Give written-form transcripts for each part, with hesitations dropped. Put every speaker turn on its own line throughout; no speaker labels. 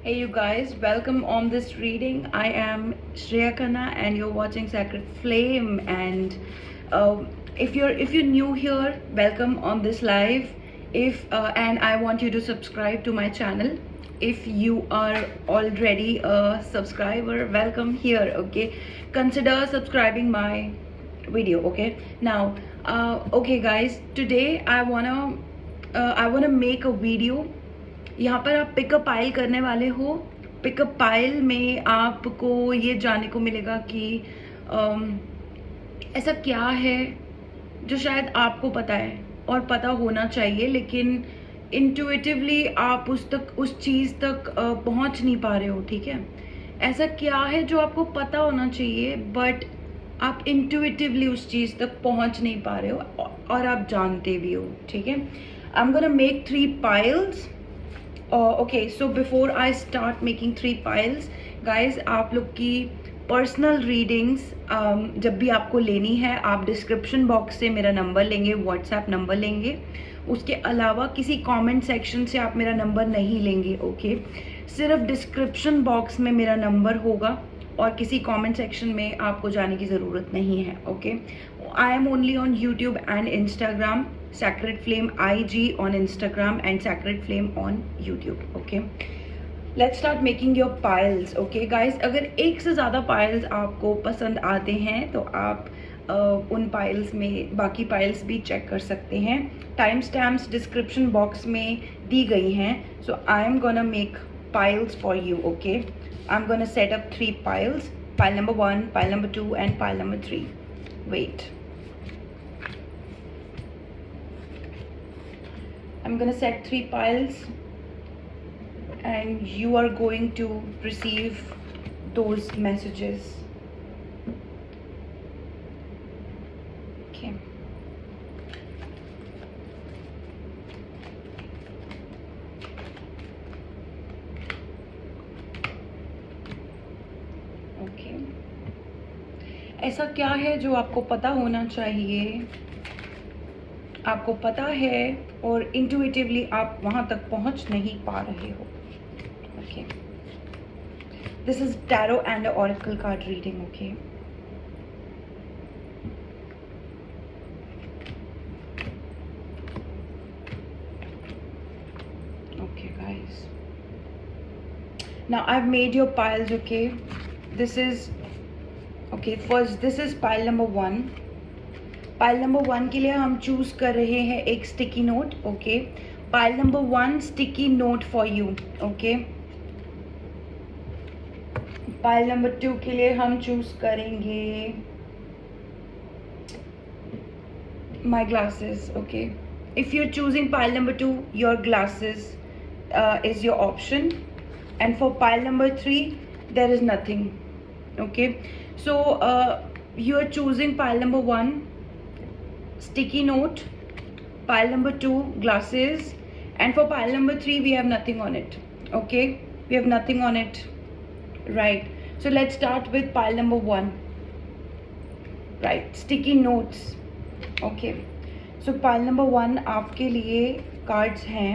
Hey you guys, welcome on this reading. I am Shreya Khanna and you're watching Sacred Flame. And if you're new here, welcome on this live. If and I want you to subscribe to my channel. If you are already a subscriber, welcome here. Okay, consider subscribing my video. Okay, now okay guys, today I wanna make a video. यहाँ पर आप pickup pile करने वाले हो. Pickup pile में आपको ये जानने को मिलेगा कि ऐसा क्या है जो शायद आपको पता है और पता होना चाहिए, लेकिन इंट्यूटिवली आप उस चीज़ तक पहुंच नहीं पा रहे हो. ठीक है, ऐसा क्या है जो आपको पता होना चाहिए बट आप इंट्यूटिवली उस चीज़ तक पहुंच नहीं पा रहे हो और आप जानते भी हो. ठीक है, आई am gonna make 3 piles. Okay, so before I start making 3 piles, guys, आप लोग की पर्सनल रीडिंग्स जब भी आपको लेनी है आप डिस्क्रिप्शन बॉक्स से मेरा नंबर लेंगे, व्हाट्सएप नंबर लेंगे. उसके अलावा किसी कमेंट सेक्शन से आप मेरा नंबर नहीं लेंगे. ओके, सिर्फ डिस्क्रिप्शन बॉक्स में मेरा नंबर होगा और किसी कमेंट सेक्शन में आपको जाने की ज़रूरत नहीं है. Okay, I am only on YouTube and Instagram. Sacred Flame IG on Instagram and Sacred Flame on YouTube. Okay, let's start making your piles. Okay guys, अगर एक से ज़्यादा piles आपको पसंद आते हैं तो आप उन piles में बाकी piles भी check कर सकते हैं. टाइम स्टैम्प्स डिस्क्रिप्शन बॉक्स में दी गई हैं. So I am gonna make piles for you. Okay, I'm gonna set up 3 piles. Pile number 1, pile number 2 and pile number 3. Wait, I'm gonna set 3 piles and you are going to receive those messages. Okay. Okay. ऐसा क्या है जो आपको पता होना चाहिए, आपको पता है और इंट्यूटिवली आप वहां तक पहुंच नहीं पा रहे हो. Okay, this is tarot and oracle card reading. Okay, okay guys, now I have made your piles. Okay, this is okay, first this is pile number 1. Pile number 1 के लिए हम चूज कर रहे हैं एक sticky note. Okay, pile number 1 sticky note for you. Okay, pile number 2 के लिए हम चूज करेंगे my glasses. Okay, if you are choosing pile number 2, your glasses is your option, and for pile number 3 there is nothing. Okay, so you are choosing pile number 1 sticky note, pile number 2 glasses, and for pile number 3 we have nothing on it. Okay, we have nothing on it, right? So let's start with pile number 1, right? Sticky notes. Okay, so pile number 1 आपके लिए cards हैं.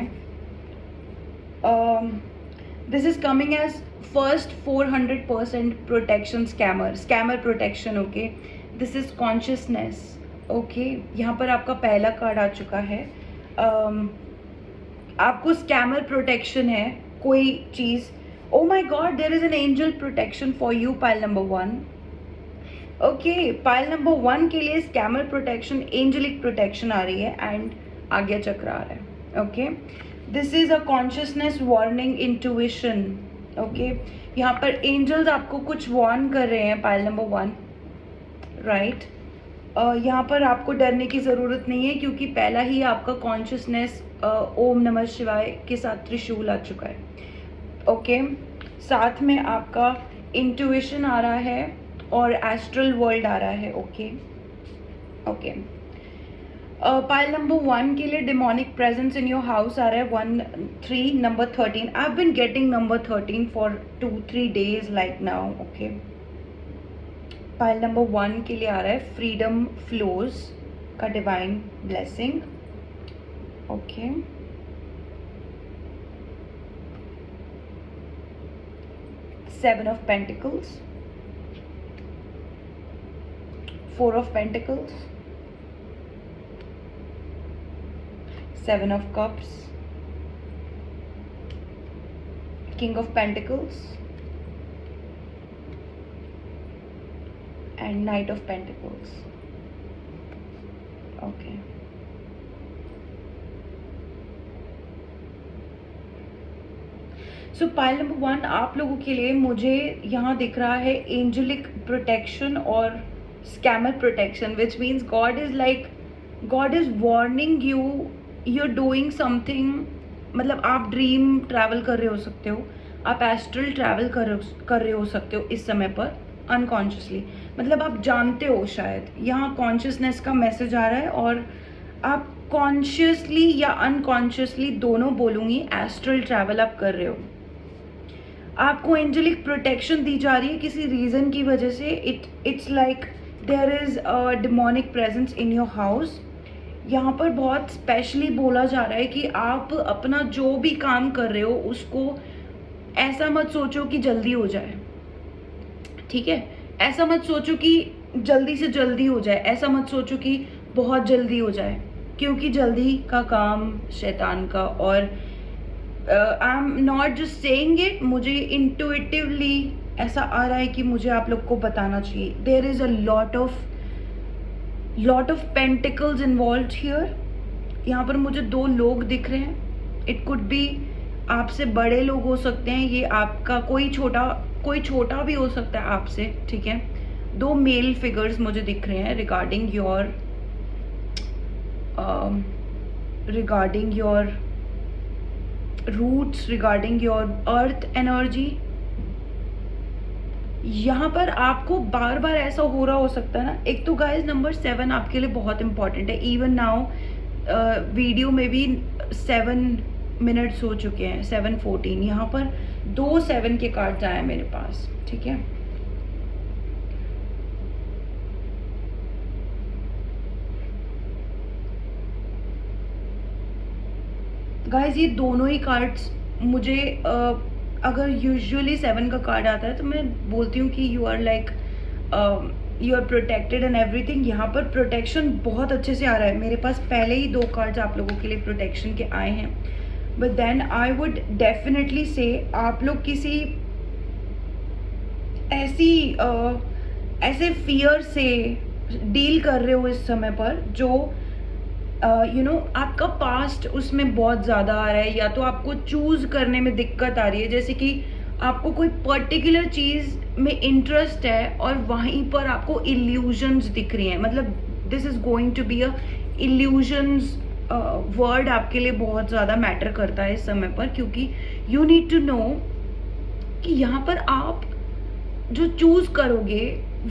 This is coming as first 400% protection scammer protection. Okay, this is consciousness. Okay, यहाँ पर आपका पहला card आ चुका है. आपको स्कैमर प्रोटेक्शन है कोई चीज़. Oh my God, there is an angel protection for you, pile number 1. Okay, pile number 1 के लिए स्कैमर प्रोटेक्शन, एंजलिक प्रोटेक्शन आ रही है एंड आज्ञा चक्र आ रहा है. Okay, this is a consciousness warning, intuition. Okay, यहाँ पर एंजल्स आपको कुछ वार्न कर रहे हैं. Pile number 1, right. यहाँ पर आपको डरने की ज़रूरत नहीं है क्योंकि पहला ही आपका कॉन्शियसनेस ओम नमः शिवाय के साथ त्रिशूल आ चुका है. ओके, साथ में आपका इंट्यूशन आ रहा है और एस्ट्रल वर्ल्ड आ रहा है. ओके, ओके, पाइल नंबर 1 के लिए demonic presence in your house आ रहा है. 1, 3, number 13. I have been getting number 13 for 2-3 days like now. Okay, pile number 1 के लिए आ रहा है फ्रीडम फ्लोज का divine blessing. Okay, 7 of Pentacles, 4 of Pentacles, 7 of Cups, King of Pentacles, and Knight of Pentacles. Okay. So pile number 1 आप लोगों के लिए मुझे यहाँ दिख रहा है एंजेलिक प्रोटेक्शन और scammer protection, which means God is warning you, you are doing something. मतलब आप ड्रीम ट्रैवल कर रहे हो सकते हो, आप एस्ट्रल ट्रैवल कर रहे हो सकते हो इस समय पर अनकॉन्शियसली. मतलब आप जानते हो शायद, यहाँ कॉन्शियसनेस का मैसेज आ रहा है और आप कॉन्शियसली या अनकॉन्शियसली दोनों बोलूँगी एस्ट्रल ट्रैवल आप कर रहे हो. आपको एंजेलिक प्रोटेक्शन दी जा रही है किसी रीज़न की वजह से. It's like there is a demonic presence in your house. यहाँ पर बहुत स्पेशली बोला जा रहा है कि आप अपना जो भी काम कर रहे हो उसको ऐसा मत सोचो कि जल्दी हो जाए, ठीक है. ऐसा मत सोचो कि जल्दी से जल्दी हो जाए, ऐसा मत सोचो कि बहुत जल्दी हो जाए, क्योंकि जल्दी का काम शैतान का. और I am not just saying it, मुझे इंट्यूटिवली ऐसा आ रहा है कि मुझे आप लोग को बताना चाहिए. There is a lot of pentacles involved here. यहाँ पर मुझे 2 लोग दिख रहे हैं. इट कुड बी आपसे बड़े लोग हो सकते हैं, ये आपका कोई छोटा भी हो सकता है आपसे, ठीक है. 2 मेल फिगर्स मुझे दिख रहे हैं regarding your roots, regarding your earth energy. यहाँ पर आपको बार बार ऐसा हो रहा हो सकता है ना. एक तो गाइस नंबर 7 आपके लिए बहुत इंपॉर्टेंट है. इवन नाउ वीडियो में भी 7 मिनट्स हो चुके हैं, 7:14. यहाँ पर 2 7 के कार्ड्स आए हैं मेरे पास, ठीक है. गाइस ये दोनों ही कार्ड्स मुझे अगर यूजुअली 7 का कार्ड आता है तो मैं बोलती हूँ कि you are protected and everything. यहाँ पर प्रोटेक्शन बहुत अच्छे से आ रहा है. मेरे पास पहले ही 2 कार्ड्स आप लोगों के लिए प्रोटेक्शन के आए हैं. But then I would definitely say आप लोग किसी ऐसे फियर से डील कर रहे हो इस समय पर जो आपका पास्ट उसमें बहुत ज़्यादा आ रहा है, या तो आपको चूज़ करने में दिक्कत आ रही है. जैसे कि आपको कोई पर्टिकुलर चीज़ में इंटरेस्ट है और वहीं पर आपको इल्यूजन्स दिख रही हैं. मतलब this is going to be a illusions world आपके लिए बहुत ज़्यादा मैटर करता है इस समय पर, क्योंकि यू नीड टू नो कि यहाँ पर आप जो चूज़ करोगे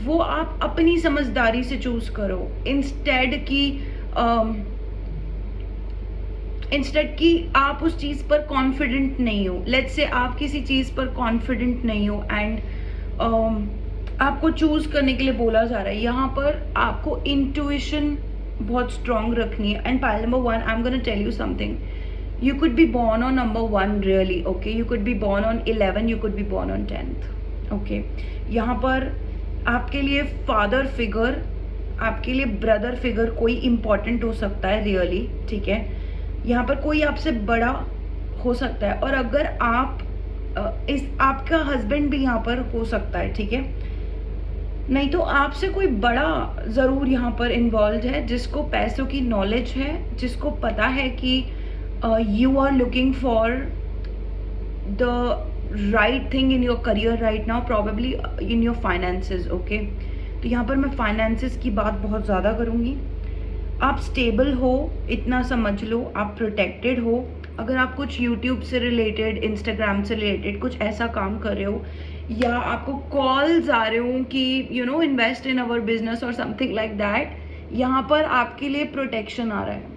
वो आप अपनी समझदारी से चूज़ करो, इंस्टेड कि आप उस चीज़ पर कॉन्फिडेंट नहीं हो. लेट्स से आप किसी चीज़ पर कॉन्फिडेंट नहीं हो एंड आपको चूज़ करने के लिए बोला जा रहा है. यहाँ पर आपको इंट्यूशन बहुत स्ट्रॉन्ग रखनी है. And pile number 1 I am gonna tell you something. You could be born on number 1 really, okay? You could be born on 11, you could be born on 10th, okay? यहाँ पर आपके लिए father figure, आपके लिए brother figure कोई important हो सकता है रियली, ठीक है. यहाँ पर कोई आपसे बड़ा हो सकता है और अगर आपका हस्बैंड भी यहाँ पर हो सकता है, ठीक है. नहीं तो आपसे कोई बड़ा ज़रूर यहाँ पर इन्वॉल्व है जिसको पैसों की नॉलेज है, जिसको पता है कि you are looking for the right thing in your career right now, probably in your finances, okay? तो यहाँ पर मैं finances की बात बहुत ज़्यादा करूँगी. आप स्टेबल हो इतना समझ लो, आप प्रोटेक्टेड हो. अगर आप कुछ YouTube से रिलेटेड, Instagram से रिलेटेड कुछ ऐसा काम कर रहे हो या आपको कॉल्स आ रहे हो कि इन्वेस्ट इन अवर बिजनेस और समथिंग लाइक दैट, यहाँ पर आपके लिए प्रोटेक्शन आ रहा है.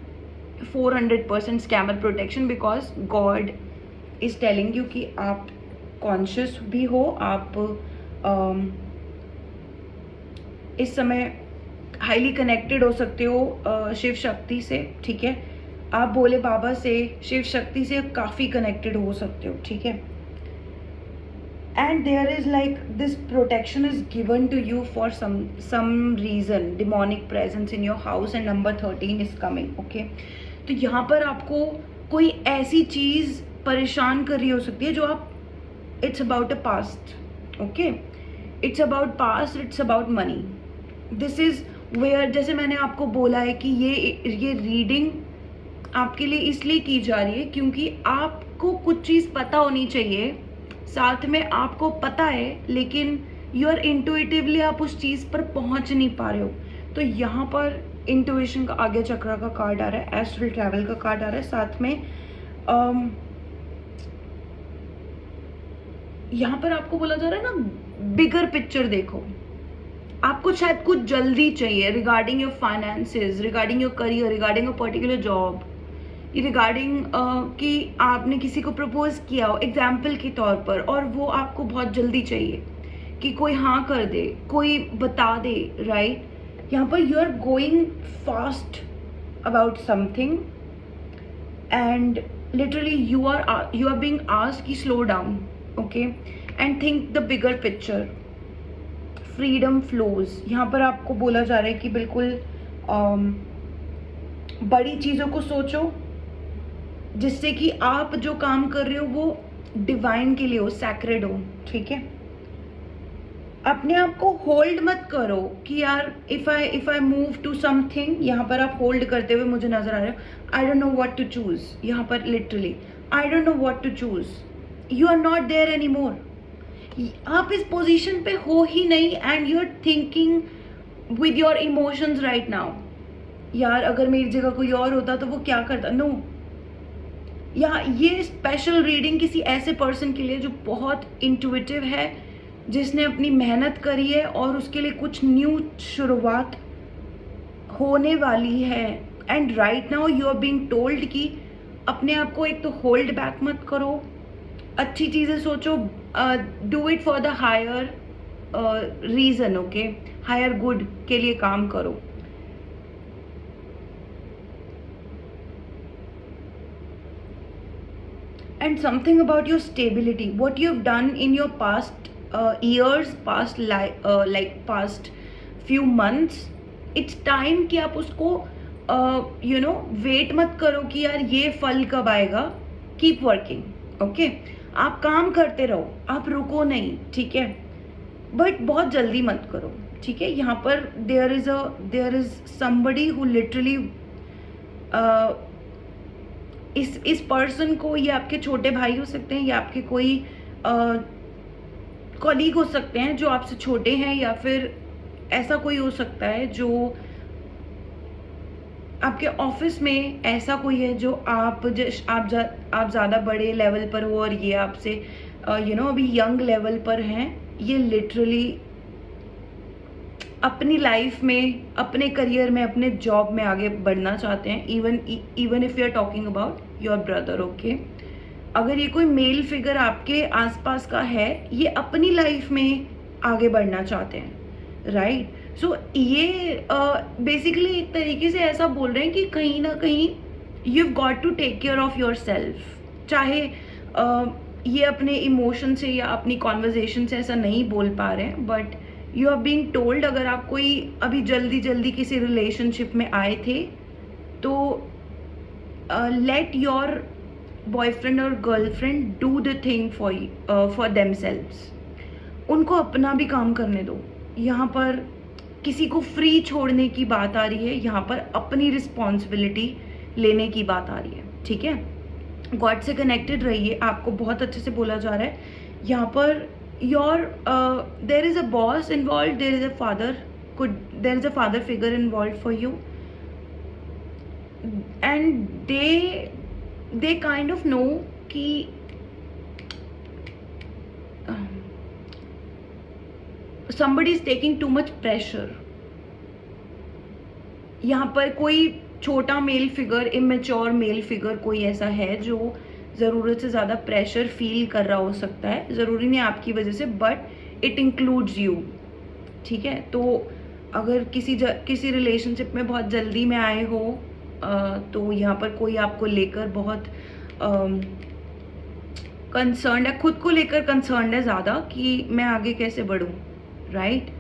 400% scammer protection, because God is telling you कि आप कॉन्शियस भी हो, आप इस समय हाईली कनेक्टेड हो सकते हो शिव शक्ति से, ठीक है. आप भोले बाबा से, शिव शक्ति से काफ़ी कनेक्टेड हो सकते हो, ठीक है. and there is like this protection is given to you for some reason, demonic presence in your house and number 13 is coming. Okay, तो यहाँ पर आपको कोई ऐसी चीज़ परेशान कर रही हो सकती है जो आप, it's about a past. Okay, it's about past, it's about money. This is where, जैसे मैंने आपको बोला है कि ये रीडिंग आपके लिए इसलिए की जा रही है क्योंकि आपको कुछ चीज़ पता होनी चाहिए, साथ में आपको पता है लेकिन यू आर इंटुइटिवली आप उस चीज़ पर पहुंच नहीं पा रहे हो. तो यहाँ पर इंटुइशन का आगे चक्र का कार्ड आ रहा है, एस्ट्रल ट्रैवल का कार्ड आ रहा है, साथ में यहाँ पर आपको बोला जा रहा है ना, बिगर पिक्चर देखो. आपको शायद कुछ जल्दी चाहिए regarding your finances, regarding your career, regarding a particular job, regarding कि आपने किसी को प्रपोज किया हो एग्जाम्पल के तौर पर, और वो आपको बहुत जल्दी चाहिए कि कोई हाँ कर दे, कोई बता दे. राइट, यहाँ पर you are going fast about something and literally you are being asked कि slow down. Okay, and think the bigger picture. Freedom flows, यहाँ पर आपको बोला जा रहा है कि बिल्कुल बड़ी चीज़ों को सोचो जिससे कि आप जो काम कर रहे हो वो डिवाइन के लिए हो, सैक्रेड हो. ठीक है, अपने आप को होल्ड मत करो कि यार if I move to something. यहाँ पर आप होल्ड करते हुए मुझे नजर आ रहे हो. I don't know what to choose. यहाँ पर literally I don't know what to choose. You are not there any more. आप इस पोजीशन पे हो ही नहीं and you are thinking with your emotions right now. यार अगर मेरी जगह कोई और होता तो वो क्या करता. नो, या ये स्पेशल रीडिंग किसी ऐसे पर्सन के लिए जो बहुत इंट्यूटिव है, जिसने अपनी मेहनत करी है और उसके लिए कुछ न्यू शुरुआत होने वाली है. And right now you are being told कि अपने आप को एक तो होल्ड बैक मत करो, अच्छी चीज़ें सोचो, do it for the higher reason. Okay, higher good के लिए काम करो. And something about your stability, what you've done in your past years, past past few months, it's time कि आप उसको वेट मत करो कि यार ये फल कब आएगा. Keep working. ओके, आप काम करते रहो, आप रुको नहीं. ठीक है, बट बहुत जल्दी मत करो. ठीक है, यहाँ पर there is somebody who literally, इस पर्सन को, ये आपके छोटे भाई हो सकते हैं या आपके कोई कॉलीग हो सकते हैं जो आपसे छोटे हैं, या फिर ऐसा कोई हो सकता है जो आपके ऑफिस में ऐसा कोई है जो आप ज़्यादा बड़े लेवल पर हो और ये आपसे अभी यंग लेवल पर हैं. ये लिटरली अपनी लाइफ में, अपने करियर में, अपने जॉब में आगे बढ़ना चाहते हैं. Even if you are talking about your brother. Okay, अगर ये कोई मेल फिगर आपके आसपास का है, ये अपनी लाइफ में आगे बढ़ना चाहते हैं. राइट, सो ये बेसिकली एक तरीके से ऐसा बोल रहे हैं कि कहीं ना कहीं you got to take care of yourself. चाहे ये अपने इमोशन से या अपनी कॉन्वर्जेशन से ऐसा नहीं बोल पा रहे हैं, but you are being told, अगर आप कोई अभी जल्दी किसी रिलेशनशिप में आए थे तो लेट योर बॉयफ्रेंड और girlfriend do the thing for themselves. उनको अपना भी काम करने दो. यहाँ पर किसी को फ्री छोड़ने की बात आ रही है, यहाँ पर अपनी रिस्पॉन्सिबिलिटी लेने की बात आ रही है. ठीक है, गॉड से कनेक्टेड रहिए. आपको बहुत अच्छे से बोला जा रहा है यहाँ पर. There is a boss involved, there is a father figure involved for you, and they kind of know कि somebody is taking too much pressure. यहाँ पर कोई छोटा male figure, immature male figure कोई ऐसा है जो ज़रूरत से ज़्यादा प्रेशर फील कर रहा हो सकता है. ज़रूरी नहीं आपकी वजह से, बट इट इंक्लूड्स यू. ठीक है, तो अगर किसी रिलेशनशिप में बहुत जल्दी में आए हो तो यहाँ पर कोई आपको लेकर बहुत कंसर्न्ड है, खुद को लेकर कंसर्न्ड है ज़्यादा कि मैं आगे कैसे बढ़ूँ, राइट?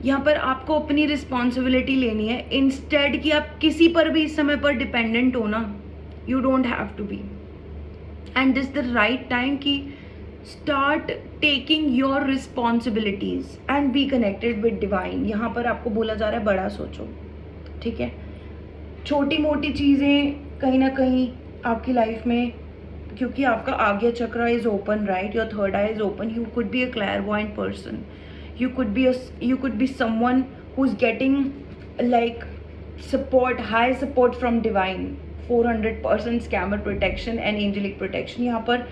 यहाँ पर आपको अपनी रिस्पॉन्सिबिलिटी लेनी है इंस्टेड कि आप किसी पर भी इस समय पर डिपेंडेंट हो ना. You don't have to be. And this the right time कि start taking your responsibilities and be connected with divine. यहाँ पर आपको बोला जा रहा है बड़ा सोचो, ठीक है? छोटी मोटी चीज़ें कहीं ना कहीं आपकी लाइफ में, क्योंकि आपका आज्ञा चक्र is open, right? Your third eye is open. You could be a clairvoyant person. You could be someone who's getting like support, high support from divine. 400% scammer protection and angelic protection. यहाँ पर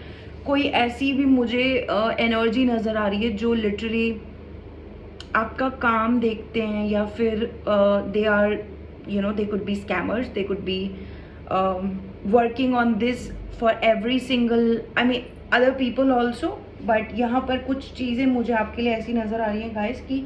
कोई ऐसी भी मुझे energy नज़र आ रही है जो लिटरली आपका काम देखते हैं, या फिर they are they could be scammers, they could be working on this for every single, I mean other people also. But यहाँ पर कुछ चीज़ें मुझे आपके लिए ऐसी नज़र आ रही हैं गाइस कि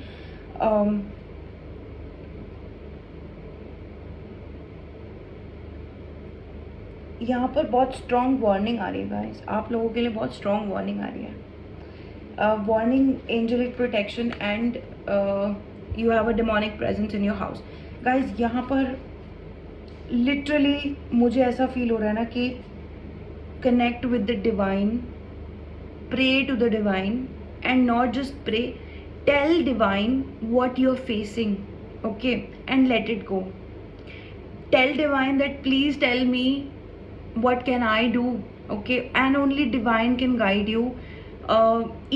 यहाँ पर बहुत स्ट्रॉन्ग वार्निंग आ रही है गाइस, आप लोगों के लिए बहुत स्ट्रॉन्ग वार्निंग आ रही है. Warning, angelic protection and you have a demonic presence in your house. Guys यहाँ पर लिटरली मुझे ऐसा फील हो रहा है ना कि connect with the divine. Pray to the divine, and not just pray, tell divine what you're facing, okay, and let it go. Tell divine that please tell me what can I do, okay, and only divine can guide you.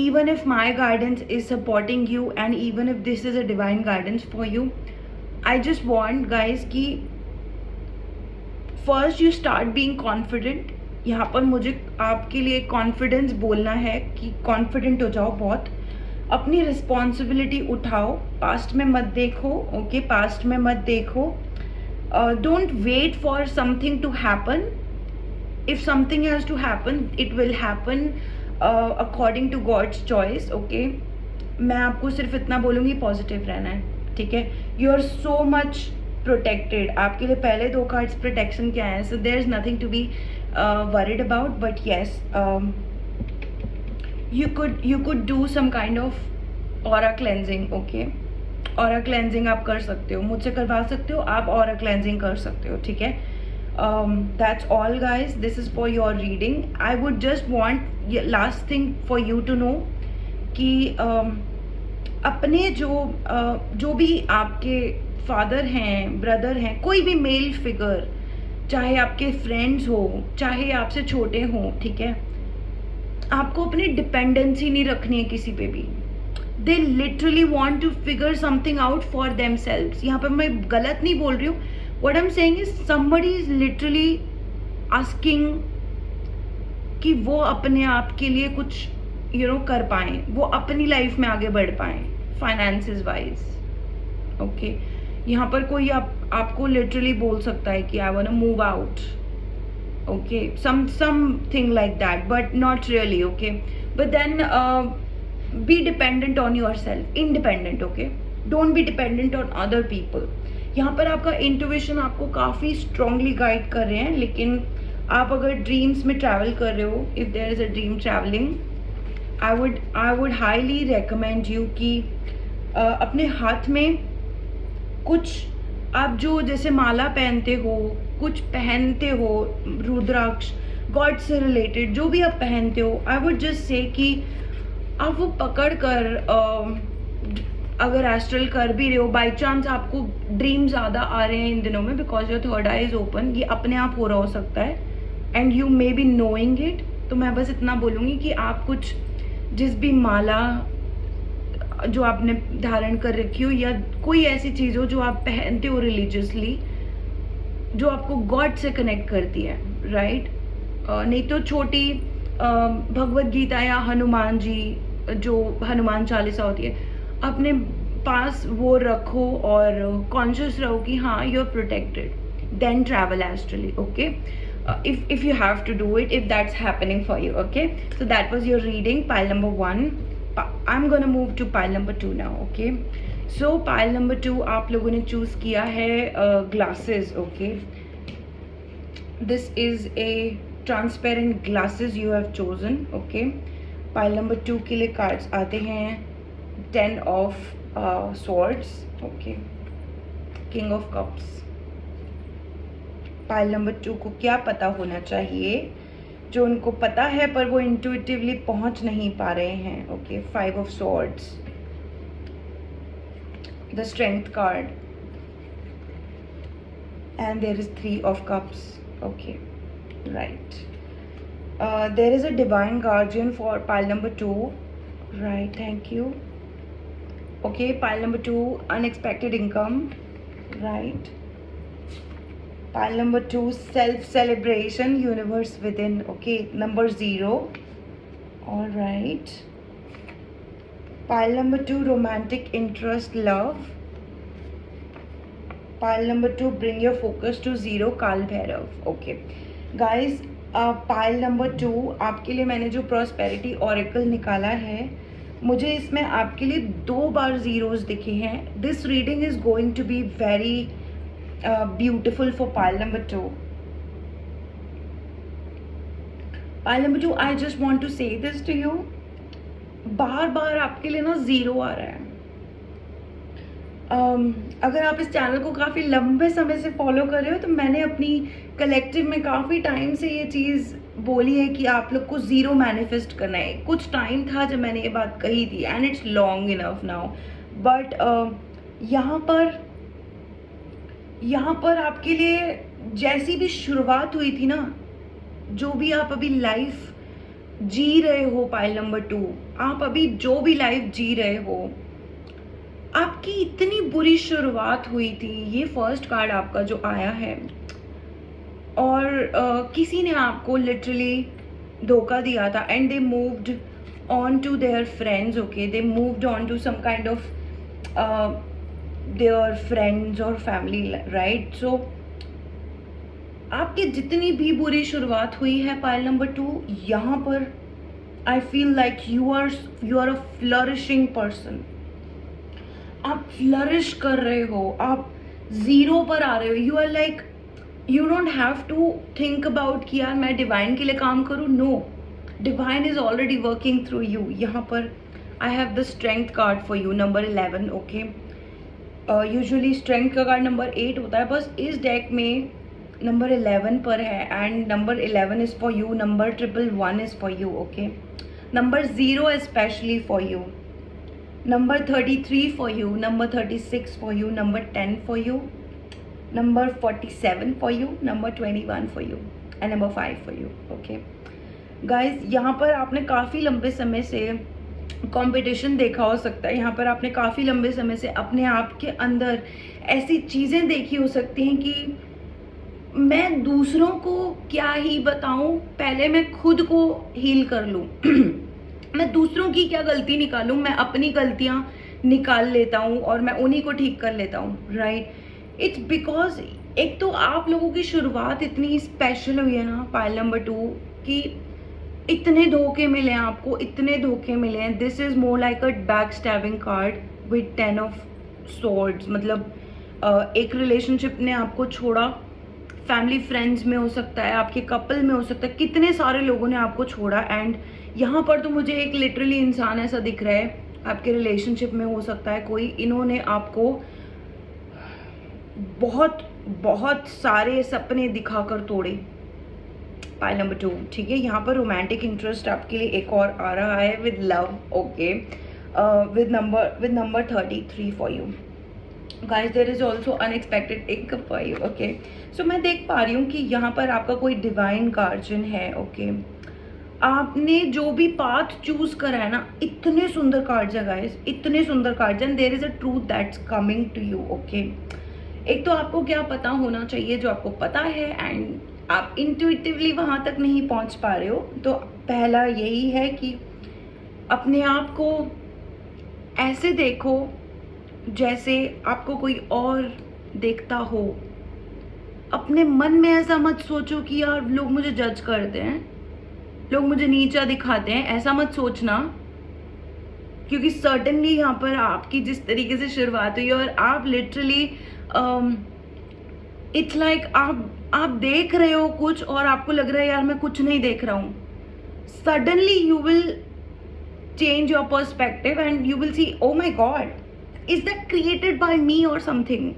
Even if my guidance is supporting you, and even if this is a divine guidance for you, I just want guys कि first you start being confident. यहाँ पर मुझे आपके लिए confidence बोलना है कि confident हो जाओ बहुत, अपनी रिस्पॉन्सिबिलिटी उठाओ, पास्ट में मत देखो, ओके? पास्ट में मत देखो. Don't wait for something to happen. If something has to happen, it will happen according to God's choice, okay? मैं आपको सिर्फ इतना बोलूँगी, पॉजिटिव रहना है, ठीक है? You are so much protected. आपके लिए पहले 2 कार्ड्स प्रोटेक्शन के आए हैं, so there is nothing to be worried about. But yes, you could do some kind of aura cleansing, okay? aura cleansing आप कर सकते हो, मुझसे करवा सकते हो, आप aura cleansing कर सकते हो, ठीक है? That's all guys, this is for your reading. I would just want last thing for you to know कि अपने जो भी आपके फादर हैं, ब्रदर हैं, कोई भी मेल फिगर, चाहे आपके फ्रेंड्स हो, चाहे आपसे छोटे हों, ठीक है? आपको अपनी डिपेंडेंसी नहीं रखनी है किसी पे भी. They literally want to figure something out for themselves. यहाँ पर मैं गलत नहीं बोल रही हूँ. What I am saying is somebody is literally asking कि वो अपने आप के लिए कुछ कर पाएँ, वो अपनी लाइफ में आगे बढ़ पाएँ फाइनेंसेस वाइज, ओके? यहाँ पर कोई आपको लिटरली बोल सकता है कि I want to move out, okay, something like that, but not really, okay? But then be dependent on yourself, independent, okay? Don't be dependent on other people. यहाँ पर आपका इंट्यूशन आपको काफ़ी स्ट्रांगली गाइड कर रहे हैं, लेकिन आप अगर ड्रीम्स में ट्रैवल कर रहे हो, if there is a dream travelling, I would highly recommend you कि अपने हाथ में कुछ आप जो जैसे माला पहनते हो, कुछ पहनते हो, रुद्राक्ष, गॉड से रिलेटेड जो भी आप पहनते हो, आई वुड जस्ट से कि आप वो पकड़ कर अगर एस्ट्रल कर भी रहे हो, बाई चांस आपको ड्रीम ज़्यादा आ रहे हैं इन दिनों में, because your third I is open, ये अपने आप हो रहा हो सकता है, and you may be knowing it. तो मैं बस इतना बोलूँगी कि आप कुछ जिस भी माला जो आपने धारण कर रखी हो, या कोई ऐसी चीज़ हो जो आप पहनते हो रिलीजियसली, जो आपको गॉड से कनेक्ट करती है, राइट? नहीं तो छोटी भगवत गीता या हनुमान जी, जो हनुमान चालीसा होती है, अपने पास वो रखो और कॉन्शियस रहो कि हाँ, you are protected. Then travel astrally, okay? if you have to do it, if that's happening for you, okay? So that was your reading, pile number 1. I'm gonna move to pile number 2 now, okay? So pile number 2 आप लोगों ने choose किया है glasses, okay? This is a transparent glasses you have chosen, okay. Pile number 2 के लिए cards आते हैं 10 of swords, okay, king of cups. Pile number 2 को क्या पता होना चाहिए जो उनको पता है पर वो इंट्यूटिवली पहुंच नहीं पा रहे हैं, okay. 5 of swords, the strength card, and there is 3 of cups, okay, right. There is a divine guardian for pile number 2, right, thank you, okay. Pile number 2, unexpected income, right. Pile number 2, self-celebration, universe within, okay. Number 0, all right. Pile number 2, romantic interest, love. Pile number 2, bring your focus to 0, Kal Bhairav, okay. Guys, pile number 2 आपके लिए मैंने जो prosperity oracle निकाला है, मुझे इसमें आपके लिए 2 बार zeros दिखे हैं. This reading is going to be very beautiful for pile number 2. Pile number 2, I just want to say this to you. बार बार आपके लिए ना 0 आ रहा है. अगर आप इस चैनल को काफ़ी लंबे समय से फॉलो कर रहे हो तो मैंने अपनी कलेक्टिव में काफ़ी टाइम से ये चीज़ बोली है कि आप लोग को 0 मैनिफेस्ट करना है. कुछ टाइम था जब मैंने ये बात कही थी and it's long enough now, but यहाँ पर आपके लिए जैसी भी शुरुआत हुई थी ना, जो भी आप अभी लाइफ जी रहे हो, पाइल नंबर 2, आप अभी जो भी लाइफ जी रहे हो, आपकी इतनी बुरी शुरुआत हुई थी. ये फर्स्ट कार्ड आपका जो आया है, और किसी ने आपको लिटरली धोखा दिया था and they moved on to their friends, okay. They moved on to some kind of their friends or family, right? So आपकी जितनी भी बुरी शुरुआत हुई है पाइल नंबर 2, यहाँ पर I feel like you are a flourishing person. आप फ्लरिश कर रहे हो, आप 0 पर आ रहे हो. You are like, you don't have to think about कि यार मैं डिवाइन के लिए काम करूँ. No, divine is already working through you. यहाँ पर I have the strength card for you, number 11, okay. Usually strength का कार्ड नंबर 8 होता है, बस इस डेक में नंबर 11 पर है and number 11 is for you, number 111 is for you, okay. Number 0 specially for you, number 33 for you, number 36 for you, number 10 for you, number 47 for you, number 21 for you and number 5 for you, okay. Guys, यहाँ पर आपने काफ़ी लंबे समय से competition देखा हो सकता है. यहाँ पर आपने काफ़ी लंबे समय से अपने आप के अंदर ऐसी चीज़ें देखी हो सकती हैं कि मैं दूसरों को क्या ही बताऊं, पहले मैं खुद को हील कर लूं. मैं दूसरों की क्या गलती निकालूं, मैं अपनी गलतियां निकाल लेता हूं और मैं उन्हीं को ठीक कर लेता हूं, राइट. इट्स बिकॉज एक तो आप लोगों की शुरुआत इतनी स्पेशल हुई है ना पाइल नंबर 2 कि इतने धोखे मिले हैं आपको, इतने धोखे मिले हैं. This is more like a back stabbing card with 10 of swords. मतलब एक रिलेशनशिप ने आपको छोड़ा, फैमिली फ्रेंड्स में हो सकता है, आपके कपल में हो सकता है, कितने सारे लोगों ने आपको छोड़ा. एंड यहाँ पर तो मुझे एक लिटरली इंसान ऐसा दिख रहा है, आपके रिलेशनशिप में हो सकता है कोई, इन्होंने आपको बहुत बहुत सारे सपने दिखाकर तोड़े. पाइल नंबर 2, ठीक है. यहाँ पर रोमांटिक इंटरेस्ट आपके लिए एक और आ रहा है with love, okay, with number 33 for you. Guys, there is also unexpected income for you, okay. So मैं देख पा रही हूँ कि यहाँ पर आपका कोई डिवाइन गार्जियन है, ओके. आपने जो भी पाथ चूज करा है ना, इतने सुंदर कार्ड्स है गाइस, इतने सुंदर cards, and there is a truth that's coming to you, okay. एक तो आपको क्या पता होना चाहिए जो आपको पता है एंड आप इंट्यूटिवली वहाँ तक नहीं पहुँच पा रहे हो. तो पहला यही है कि अपने आप को ऐसे देखो जैसे आपको कोई और देखता हो. अपने मन में ऐसा मत सोचो कि यार लोग मुझे जज करते हैं, लोग मुझे नीचा दिखाते हैं, ऐसा मत सोचना. क्योंकि सर्टेनली यहाँ पर आपकी जिस तरीके से शुरुआत हुई और आप लिटरली इट्स लाइक आप आप देख रहे हो कुछ और आपको लग रहा है यार मैं कुछ नहीं देख रहा हूँ, suddenly you will change your perspective and you will see, oh my god, is that created by me or something?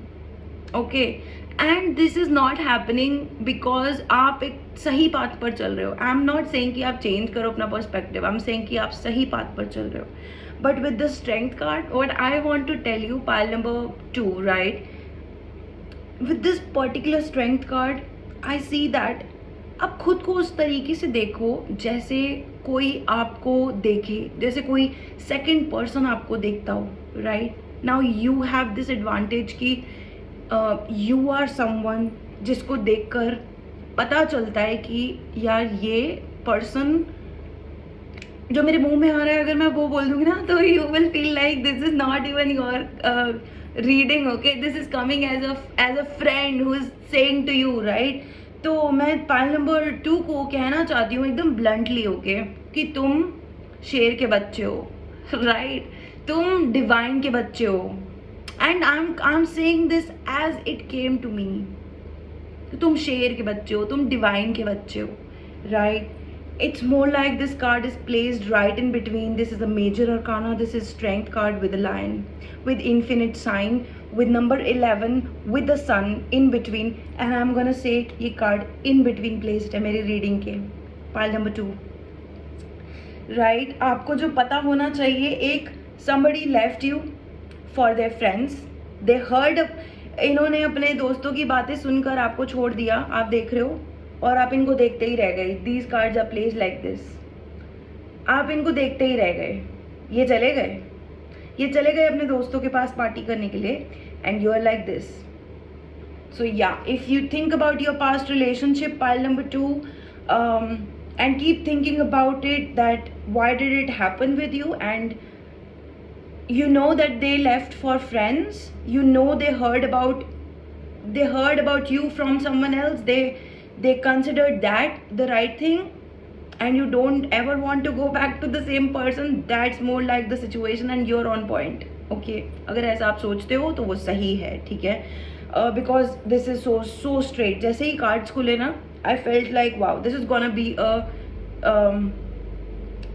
Okay, and this is not happening because आप एक सही पाथ पर चल रहे हो. आई एम नॉट सेइंग कि आप change करो अपना पर्सपेक्टिव, आई एम सेइंग कि आप सही पाथ पर चल रहे हो. But with the strength card, what I want to tell you, pile number 2, right, with this particular strength card I see that आप खुद को उस तरीके से देखो जैसे कोई आपको देखे, जैसे कोई सेकंड पर्सन आपको देखता हो, right. Now you have this advantage कि यू आर समवन जिसको देखकर पता चलता है कि यार ये पर्सन जो मेरे मुंह में आ रहा है, अगर मैं वो बोल दूंगी ना तो you will feel like this is not even your reading. Okay, this is coming as a friend who is saying to you, right. तो मैं पाइल नंबर 2 को कहना चाहती हूँ एकदम ब्लंटली, ओके, कि तुम शेर के बच्चे हो, राइट. तुम डिवाइन के बच्चे हो. And I am saying this as it came to me. तुम शेर के बच्चे हो, तुम डिवाइन के बच्चे हो, right. It's more like this card is placed right in between. This is a major arcana. This is strength card with a lion, with infinite sign, with number 11, with the sun in between. And I'm gonna say ये card in between placed है मेरी reading के. Pile number 2. Right? आपको जो पता होना चाहिए, एक somebody left you for their friends. They heard, इन्होंने अपने दोस्तों की बातें सुनकर आपको छोड़ दिया. आप देख रहे हो और आप इनको देखते ही रह गए. These cards are placed like this. आप इनको देखते ही रह गए. ये चले गए अपने दोस्तों के पास पार्टी करने के लिए. And you are like this. So yeah, if you think about your past relationship, pile number 2, and keep thinking about it, that why did it happen with you, and you know that they left for friends, you know they heard about you from someone else, they considered that the right thing, and you don't ever want to go back to the same person. That's more like the situation and you're on point. Okay, अगर ऐसा आप सोचते हो तो वो सही है, ठीक है. Because this is so straight. जैसे ही cards खुले ना, I felt like wow, this is gonna be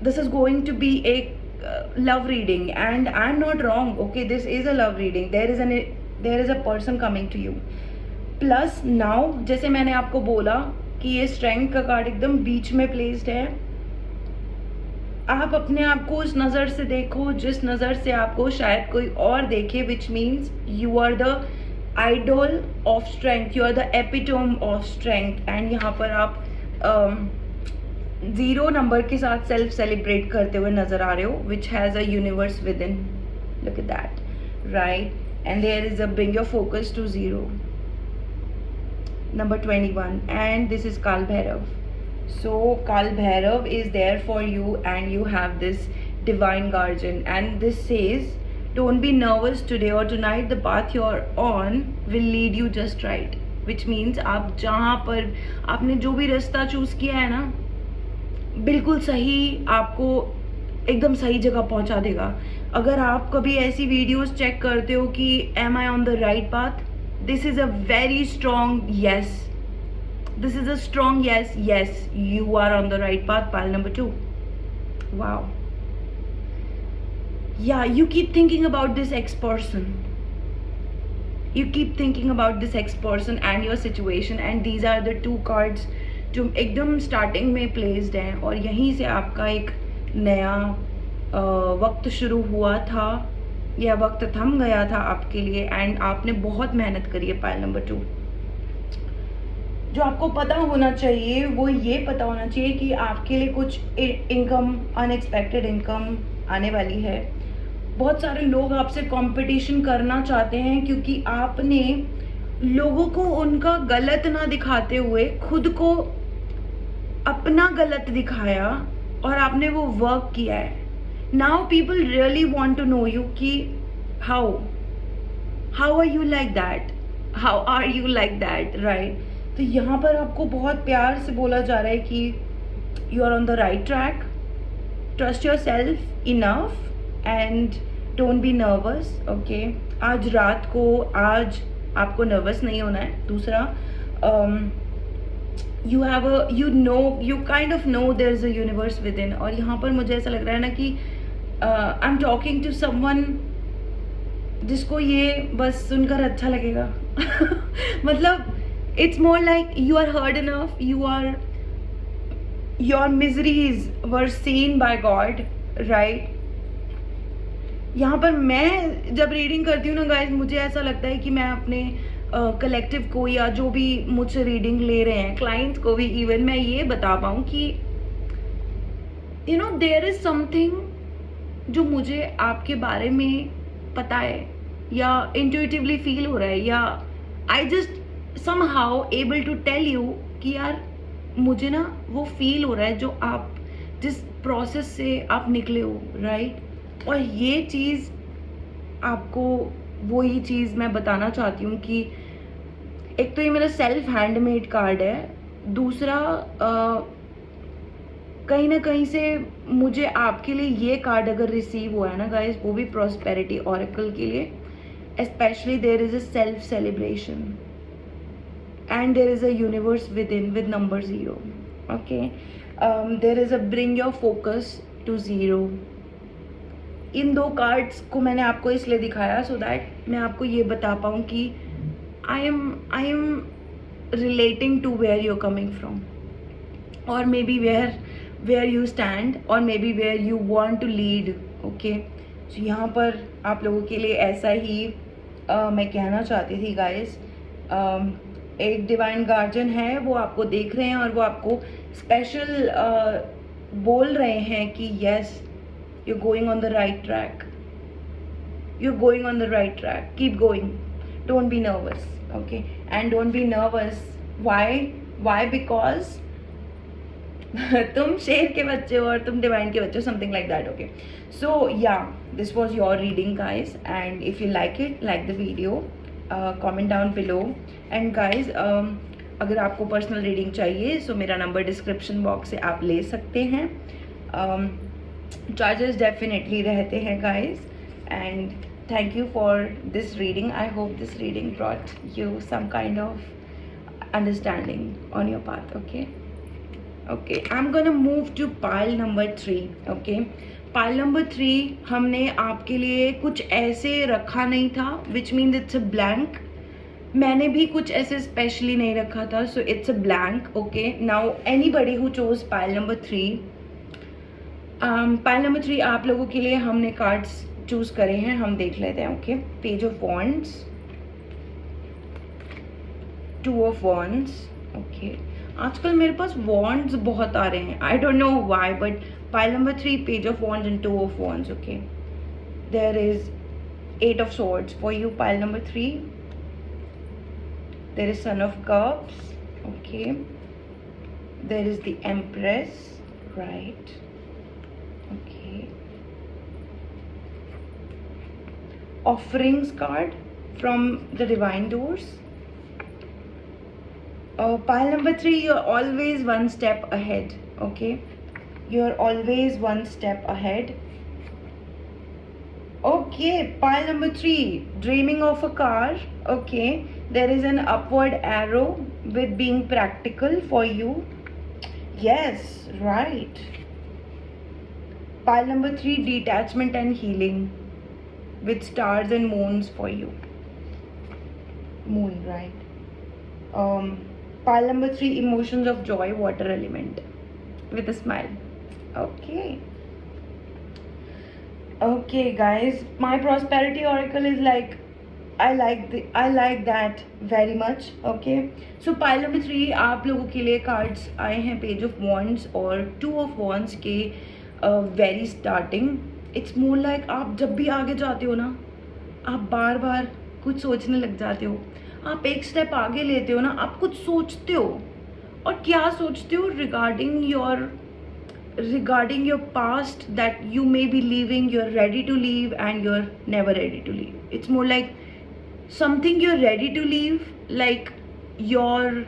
this is going to be a love reading, and I'm not wrong. Okay, this is a love reading. There is a person coming to you. Plus now, जैसे मैंने आपको बोला कि ये strength का card एकदम बीच में placed है. आप अपने आप को उस नज़र से देखो जिस नज़र से आपको शायद कोई और देखे, which means you are the idol of strength, you are the epitome of strength. And यहाँ पर आप 0 नंबर के साथ सेल्फ सेलिब्रेट करते हुए नज़र आ रहे हो, which has a universe within. Look at that, right. And there is a bring your focus to 0. Number 21, and this is Kal Bhairav. So Kal Bhairav is there for you, and you have this divine guardian, and this says don't be nervous today or tonight. The path you're on will lead you just right, which means आप जहाँ पर आपने जो भी रास्ता choose किया है ना, बिल्कुल सही, आपको एकदम सही जगह पहुँचा देगा. अगर आप कभी ऐसी वीडियोस चेक करते हो कि am I on the right path, this is a very strong yes. This is a strong yes. Yes, you are on the right path. Pile number 2. Wow. Yeah, you keep thinking about this ex-person. You keep thinking about this ex-person and your situation, and these are the 2 cards जो एकदम starting में placed हैं, और यहीं से आपका एक नया वक्त शुरू हुआ था, यह वक्त थम गया था आपके लिए, एंड आपने बहुत मेहनत करी है. Pile number 2. जो आपको पता होना चाहिए वो ये पता होना चाहिए कि आपके लिए कुछ इनकम, अनएक्सपेक्टेड इनकम आने वाली है. बहुत सारे लोग आपसे कंपटीशन करना चाहते हैं क्योंकि आपने लोगों को उनका गलत ना दिखाते हुए खुद को अपना गलत दिखाया, और आपने वो वर्क किया है. Now people really want to know you कि how are you like that, how are you like that, right? तो यहाँ पर आपको बहुत प्यार से बोला जा रहा है कि you are on the right track, trust yourself enough and don't be nervous. Okay, आज रात को, आज आपको नर्वस नहीं होना है. दूसरा, you kind of know there's a universe within. और यहाँ पर मुझे ऐसा लग रहा है ना कि I'm talking to someone जिसको ये बस सुनकर अच्छा लगेगा. मतलब it's more like you are heard enough, your miseries were seen by God, right? यहाँ पर मैं जब रीडिंग करती हूँ ना गाइज, मुझे ऐसा लगता है कि मैं अपने कलेक्टिव को या जो भी मुझसे रीडिंग ले रहे हैं क्लाइंट्स को भी इवन मैं ये बता पाऊँ कि you know there is something जो मुझे आपके बारे में पता है या इंट्यूटिवली फील हो रहा है, या I just somehow able to tell you कि यार मुझे ना वो फील हो रहा है जो आप जिस प्रोसेस से आप निकले हो, राइट? और ये चीज़ आपको वही चीज़ मैं बताना चाहती हूँ कि एक तो ये मेरा सेल्फ हैंडमेड कार्ड है, दूसरा कहीं ना कहीं से मुझे आपके लिए ये कार्ड अगर रिसीव हुआ है ना गाइस, वो भी प्रॉस्पेरिटी ऑरेकल के लिए, specially there is a self celebration and there is a universe within with number 0. Okay, there is a bring your focus to 0. इन दो कार्ड्स को मैंने आपको इसलिए दिखाया सो दैट मैं आपको ये बता पाऊँ कि I am relating to where you are coming from, और maybe where you stand, और maybe where you want to lead. Okay, so यहाँ पर आप लोगों के लिए ऐसा ही मैं कहना चाहती थी गाइस. एक डिवाइन गार्जियन है, वो आपको देख रहे हैं और वो आपको स्पेशल बोल रहे हैं कि yes you going on the right track, you going on the right track, keep going, don't be nervous. Okay, and don't be nervous. Why because तुम शेर के बच्चे हो और तुम डिवाइन के बच्चे हो, समथिंग लाइक दैट. ओके, सो या this was your reading guys, and if you like it, like the video, comment down below. And guys अगर आपको पर्सनल रीडिंग चाहिए सो मेरा नंबर डिस्क्रिप्शन बॉक्स से आप ले सकते हैं. चार्जेस डेफिनेटली रहते हैं guys, and thank you for this reading. I hope this reading brought you some kind of understanding on your path. Okay okay, I am gonna move to pile number 3. Okay, pile number 3 हमने आपके लिए कुछ ऐसे रखा नहीं था, which means it's a blank. मैंने भी कुछ ऐसे स्पेशली नहीं रखा था, so it's a blank. Okay, now anybody who chose pile number 3, pile number 3 आप लोगों के लिए हमने कार्ड्स चूज करे हैं, हम देख लेते हैं. Okay, page of wands, 2 of wands. Okay, आजकल मेरे पास वॉन्ड्स बहुत आ रहे हैं, आई don't know why, but pile number 3, page of wands and 2 of wands. Okay, there is 8 of swords for you, pile number 3. There is son of cups. Okay, there is the empress, right? Okay, offerings card from the divine doors. Pile number 3, you're always one step ahead. Okay, you're always one step ahead. Okay, pile number 3, dreaming of a car. Okay, there is an upward arrow with being practical for you. Yes, right. Pile number 3, detachment and healing with stars and moons for you. Moon, right. Pile number 3, emotions of joy, water element with a smile. Okay guys, my prosperity oracle is like I like that very much. Okay, so pile number 3 आप लोगों के लिए cards आए हैं, page of wands और 2 of wands के very starting. It's more like आप जब भी आगे जाते हो ना, आप बार बार कुछ सोचने लग जाते हो, आप एक स्टेप आगे लेते हो ना, आप कुछ सोचते हो. और क्या सोचते हो? regarding your past that you may be leaving, you're ready to leave and you're never ready to leave. It's more like something you're ready to leave, like your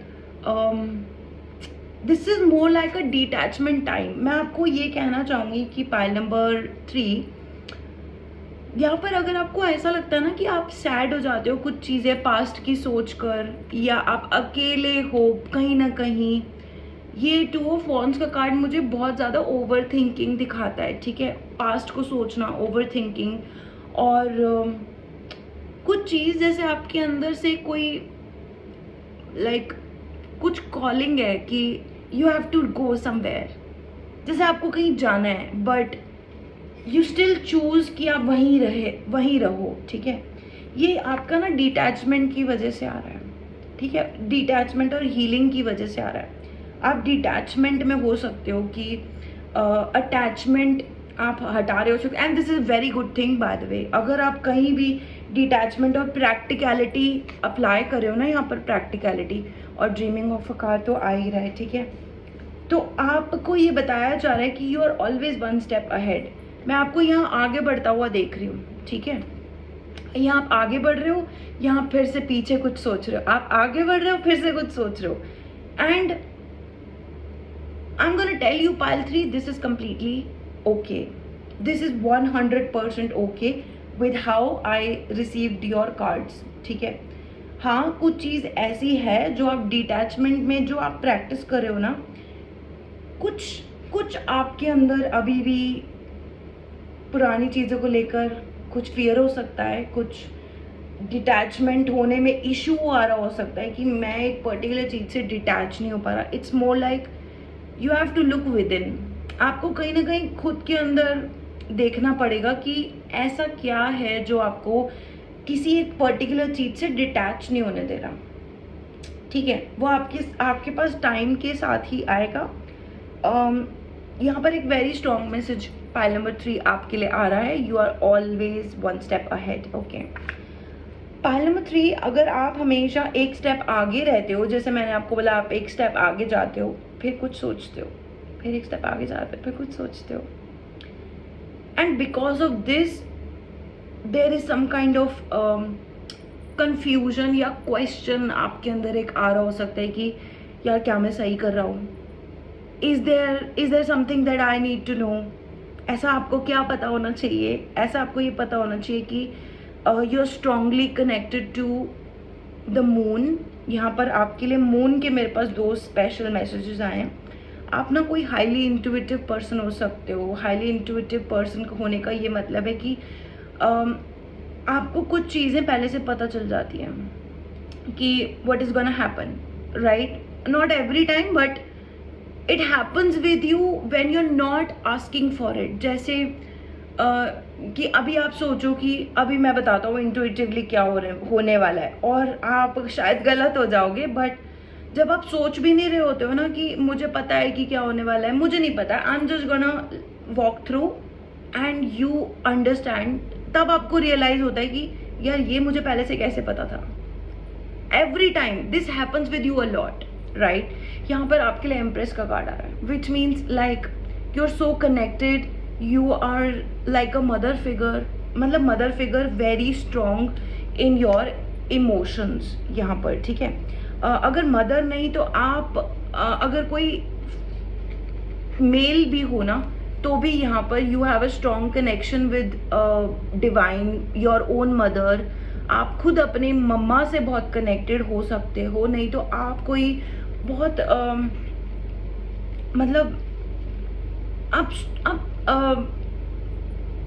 this is more like a detachment time. मैं आपको ये कहना चाहूँगी कि pile number 3 यहाँ पर अगर आपको ऐसा लगता है ना कि आप सैड हो जाते हो कुछ चीज़ें पास्ट की सोच कर, या आप अकेले हो कहीं ना कहीं, ये टू ऑफ वॉन्ड्स का कार्ड मुझे बहुत ज़्यादा ओवर थिंकिंग दिखाता है, ठीक है, पास्ट को सोचना, ओवर थिंकिंग, और कुछ चीज़ जैसे आपके अंदर से कोई लाइक कुछ कॉलिंग है कि you have to go somewhere, जैसे आपको कहीं जाना है बट यू स्टिल चूज कि आप वहीं रहो, ठीक है। ये आपका ना डिटैचमेंट की वजह से आ रहा है, ठीक है, डिटैचमेंट और हीलिंग की वजह से आ रहा है। आप डिटैचमेंट में हो सकते हो कि अटैचमेंट आप हटा रहे हो सकते, and this is very good thing by the way. अगर आप कहीं भी डिटैचमेंट और प्रैक्टिकलिटी अप्लाई कर रहे हो ना, यहाँ पर प्रैक्टिकलिटी और ड्रीमिंग ऑफ अ कार तो आ ही रहा है, ठीक है। तो आपको ये बताया जा रहा है कि you are always one step ahead. मैं आपको यहाँ आगे बढ़ता हुआ देख रही हूँ, ठीक है। यहाँ आप आगे बढ़ रहे हो, यहाँ फिर से पीछे कुछ सोच रहे हो, आप आगे बढ़ रहे हो, फिर से कुछ सोच रहे हो, and I'm gonna tell you, pile 3, this is completely okay. This is 100% okay with how I received your cards, ठीक है। हाँ, कुछ चीज़ ऐसी है जो आप डिटैचमेंट में जो आप प्रैक्टिस कर रहे हो ना, कुछ आपके अंदर अभी भी पुरानी चीज़ों को लेकर कुछ फियर हो सकता है, कुछ डिटैचमेंट होने में इशू आ रहा हो सकता है कि मैं एक पर्टिकुलर चीज़ से डिटैच नहीं हो पा रहा। It's more like you have to look within. आपको कहीं ना कहीं खुद के अंदर देखना पड़ेगा कि ऐसा क्या है जो आपको किसी एक पर्टिकुलर चीज़ से डिटैच नहीं होने दे रहा, ठीक है। वो आपके पास टाइम के साथ ही आएगा। यहाँ पर एक very strong message pile number 3 आपके लिए आ रहा है, you are always one step ahead, okay. Pile number 3, अगर आप हमेशा एक स्टेप आगे रहते हो, जैसे मैंने आपको बोला आप एक स्टेप आगे जाते हो, फिर कुछ सोचते हो, फिर एक स्टेप आगे जाते हो, फिर कुछ सोचते हो, and because of this there is some kind of confusion या क्वेश्चन आपके अंदर एक आ रहा हो सकता है कि यार क्या मैं सही कर रहा हूँ, is there something that I need to know. ऐसा आपको क्या पता होना चाहिए, ऐसा आपको ये पता होना चाहिए कि you are strongly connected to the moon. यहाँ पर आपके लिए मून के मेरे पास 2 स्पेशल मैसेजेस आए हैं। आप ना कोई हाईली इंट्यूटिव पर्सन हो सकते हो। हाईली इंट्यूटिव पर्सन होने का ये मतलब है कि आपको कुछ चीज़ें पहले से पता चल जाती हैं कि what is gonna happen, right, not every time but it happens with you when you are not asking for it. जैसे कि अभी आप सोचो कि अभी मैं बताता हूँ इंट्यूटिवली क्या होने वाला है, और आप शायद गलत हो जाओगे, बट जब आप सोच भी नहीं रहे होते हो ना कि मुझे पता है कि क्या होने वाला है, मुझे नहीं पता, I am just gonna walk through and you understand, तब आपको रियलाइज होता है कि यार ये मुझे पहले से कैसे पता था। Every time this happens with you a lot, right. यहाँ पर आपके लिए एम्प्रेस का कार्ड आ रहा है, which means like you are so connected, you are like a mother figure, मतलब mother figure very strong in your emotions यहाँ पर, ठीक है। अगर मदर नहीं तो आप अगर कोई मेल भी हो ना तो भी यहाँ पर you have a strong connection with divine, your own mother. आप खुद अपने मम्मा से बहुत कनेक्टेड हो सकते हो, नहीं तो आप कोई बहुत मतलब आप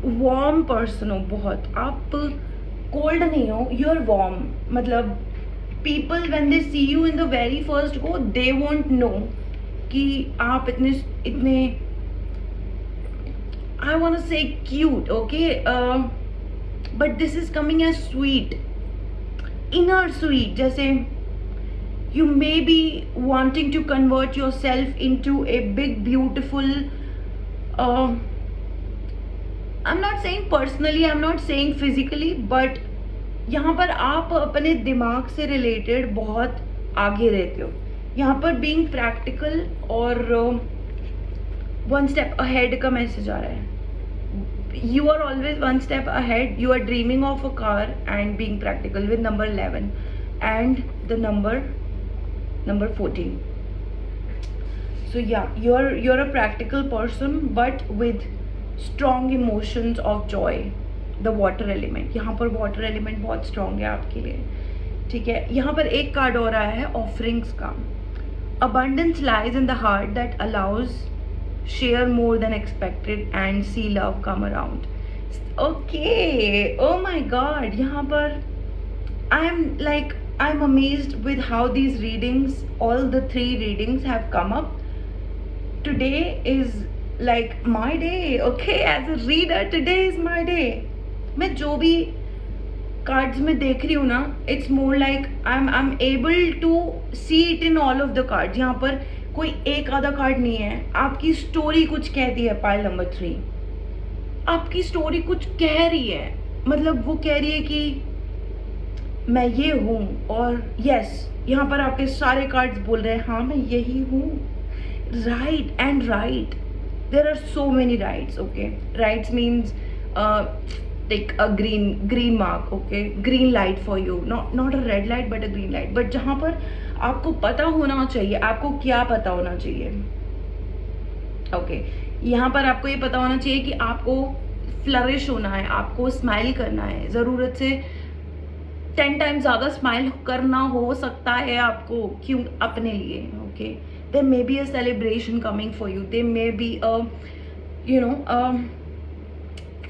वार्म पर्सन हो बहुत, आप कोल्ड नहीं हो, यू आर वार्म। मतलब people when they see you in the very first go they won't know कि आप इतने I want to say cute, okay, but this is coming as sweet, inner sweet. जैसे you may be wanting to convert yourself into a big beautiful I'm not saying personally, I'm not saying physically, but यहाँ पर आप अपने दिमाग से related बहुत आगे रहते हो। यहाँ पर being practical और one step ahead का मैसेज आ रहा है। You are always one step ahead. You are dreaming of a car and being practical with number 11 and the number 14. So yeah, you're a practical person but with strong emotions of joy. The water element, यहाँ पर water element बहुत strong है आपके लिए, ठीक है। यहाँ पर एक कार्ड और आया है ऑफरिंग्स का। abundance lies in the heart that allows share more than expected and see love come around. Okay, oh my god, यहाँ पर I'm amazed with how these readings, all the 3 readings have come up. Today is like my day, okay, as a reader today is my day. मैं जो भी cards में देख रही हूँ ना, it's more like I am able to see it in all of the cards. यहाँ पर कोई एक आधा कार्ड नहीं है. आपकी स्टोरी कुछ कहती है. पाइल नंबर 3 आपकी स्टोरी कुछ कह रही है. मतलब वो कह रही है कि मैं ये हूँ, और यस यहाँ पर आपके सारे कार्ड्स बोल रहे हैं हाँ मैं यही हूँ. Right and right, there are so many rights. Okay, rights means take a green mark, okay, green light for you, not a red light but a green light. but जहाँ पर आपको पता होना चाहिए, आपको क्या पता होना चाहिए. ओके, यहाँ पर आपको ये पता होना चाहिए कि आपको फ्लरिश होना है, आपको स्माइल करना है. ज़रूरत से 10 टाइम्स ज़्यादा स्माइल करना हो सकता है आपको. क्यों? अपने लिए. Okay, there may be a celebration coming for you, there may be a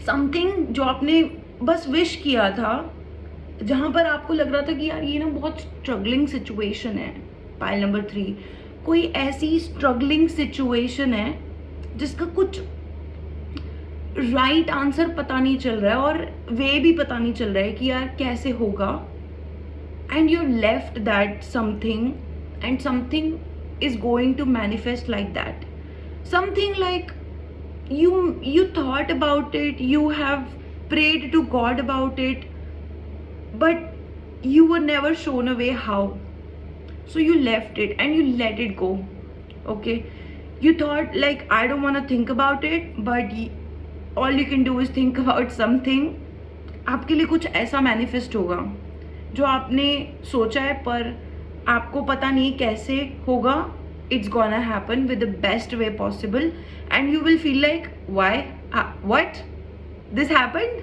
something जो आपने बस विश किया था, जहाँ पर आपको लग रहा था कि यार ये ना बहुत स्ट्रगलिंग सिचुएशन है. पाइल नंबर 3 कोई ऐसी स्ट्रगलिंग सिचुएशन है जिसका कुछ राइट आंसर पता नहीं चल रहा है और वे भी पता नहीं चल रहा है कि यार कैसे होगा. And you left that something and something is going to manifest like that. Something like you thought about it, you have prayed to God about it, but you were never shown a way how. So you left it and you let it go. Okay, you thought like I don't want to think about it, but all you can do is think about something. आपके लिए कुछ ऐसा manifest होगा जो आपने सोचा है पर आपको पता नहीं कैसे होगा. It's gonna happen with the best way possible and you will feel like why, what, this happened,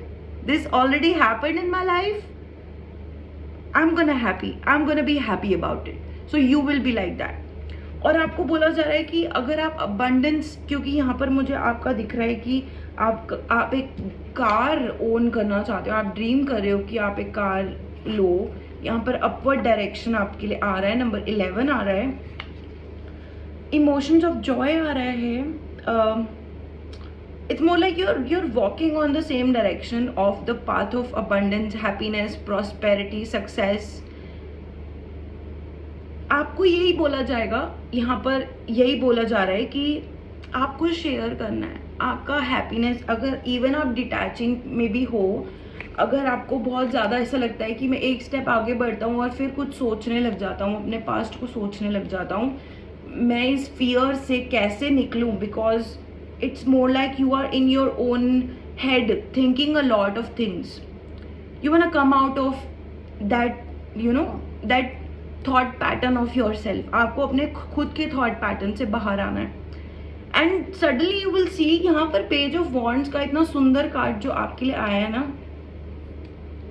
this already happened in my life. I'm gonna be happy about it. So you will be like that. और आपको बोला जा रहा है कि अगर आप abundance, क्योंकि यहाँ पर मुझे आपका दिख रहा है कि आप एक कार ओन करना चाहते हो, आप ड्रीम कर रहे हो कि आप एक कार लो. यहाँ पर अपवर्ड डायरेक्शन आपके लिए आ रहा है. नंबर 11 आ रहा है. इमोशंस ऑफ जॉय आ रहा है. It's more like you're walking on the same direction of the path of abundance, happiness, prosperity, success. आपको यही बोला जाएगा, यहाँ पर यही बोला जा रहा है कि आपको शेयर करना है आपका हैप्पीनेस. अगर इवन आप डिटैचिंग में भी हो, अगर आपको बहुत ज़्यादा ऐसा लगता है कि मैं एक स्टेप आगे बढ़ता हूँ और फिर कुछ सोचने लग जाता हूँ, अपने पास्ट को सोचने लग जाता हूँ, मैं इस फियर से कैसे निकलूं, because it's more like you are in your own head thinking a lot of things. You want to come out of that, you know, that thought pattern of yourself. आपको अपने खुद के thought pattern से बाहर आना है. And suddenly you will see यहाँ पर पेज ऑफ वॉन्ड्स का इतना सुंदर कार्ड जो आपके लिए आया है ना,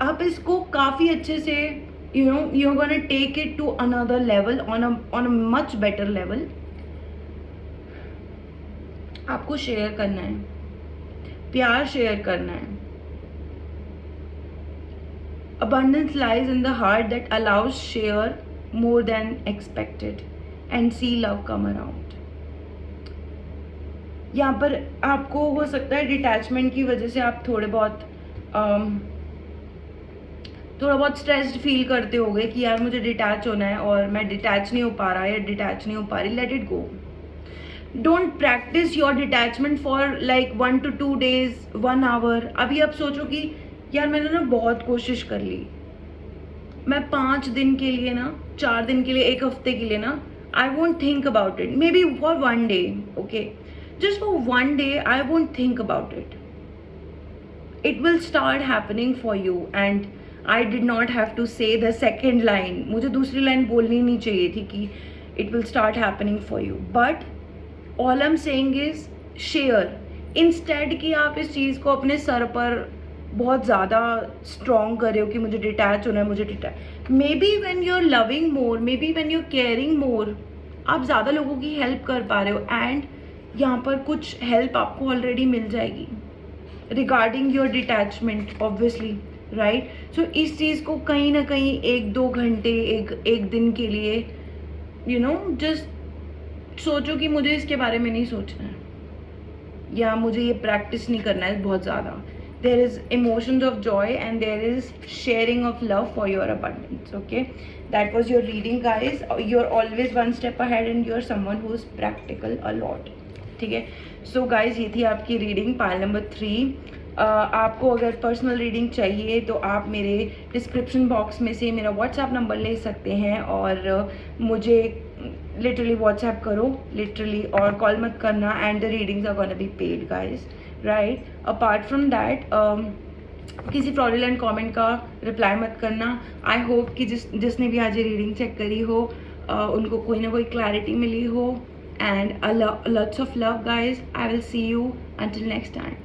आप इसको काफ़ी अच्छे से you're gonna take it to another level, on a much better level. आपको शेयर करना है, प्यार शेयर करना है. abundance lies in the heart that allows share more than expected and see love come around. यहाँ पर आपको हो सकता है डिटैचमेंट की वजह से आप थोड़ा बहुत स्ट्रेस्ड फील करते होगे कि यार मुझे डिटैच होना है और मैं डिटैच नहीं हो पा रहा या डिटैच नहीं हो पा रही. Let it go. Don't practice your detachment for like 1 to 2 days, 1 hour. अभी आप सोचो कि यार मैंने ना बहुत कोशिश कर ली, मैं 5 दिन के लिए ना, 4 दिन के लिए, 1 हफ्ते के लिए ना, I won't think about it. May be for 1 day, okay, just for 1 day I won't think about it. It will start happening for you and I did not have to say the second line. मुझे दूसरी line बोलनी नहीं चाहिए थी कि it will start happening for you. But all I'm saying is share. Instead कि आप इस चीज़ को अपने सर पर बहुत ज़्यादा स्ट्रॉन्ग कर रहे हो कि मुझे डिटैच होना है, मुझे detach. May be when you're loving more, maybe when you're caring more, आप ज़्यादा लोगों की हेल्प कर पा रहे हो, एंड यहाँ पर कुछ हेल्प आपको ऑलरेडी मिल जाएगी regarding your detachment obviously, right. So इस चीज़ को कहीं ना कहीं 1-2 घंटे, एक दिन के लिए जस्ट सोचो कि मुझे इसके बारे में नहीं सोचना है, या मुझे ये प्रैक्टिस नहीं करना है बहुत ज़्यादा। There is emotions of joy and there is sharing of love for your abundance. Okay, that was your reading guys. You are always one step ahead and you are someone who is practical a lot. ठीक है, so guys ये थी आपकी reading pile number 3। आपको अगर personal reading चाहिए तो आप मेरे डिस्क्रिप्शन बॉक्स में से मेरा व्हाट्सएप नंबर ले सकते हैं और मुझे लिटरली व्हाट्सएप करो लिटरली, और कॉल मत करना, and the readings are gonna be paid guys, right. Apart from that किसी फ्रॉडुलेंट कमेंट का रिप्लाई मत करना। आई होप कि जिसने भी आज ये रीडिंग चेक करी हो उनको कोई ना कोई क्लैरिटी मिली हो, and lots of love guys. I will see you until next time.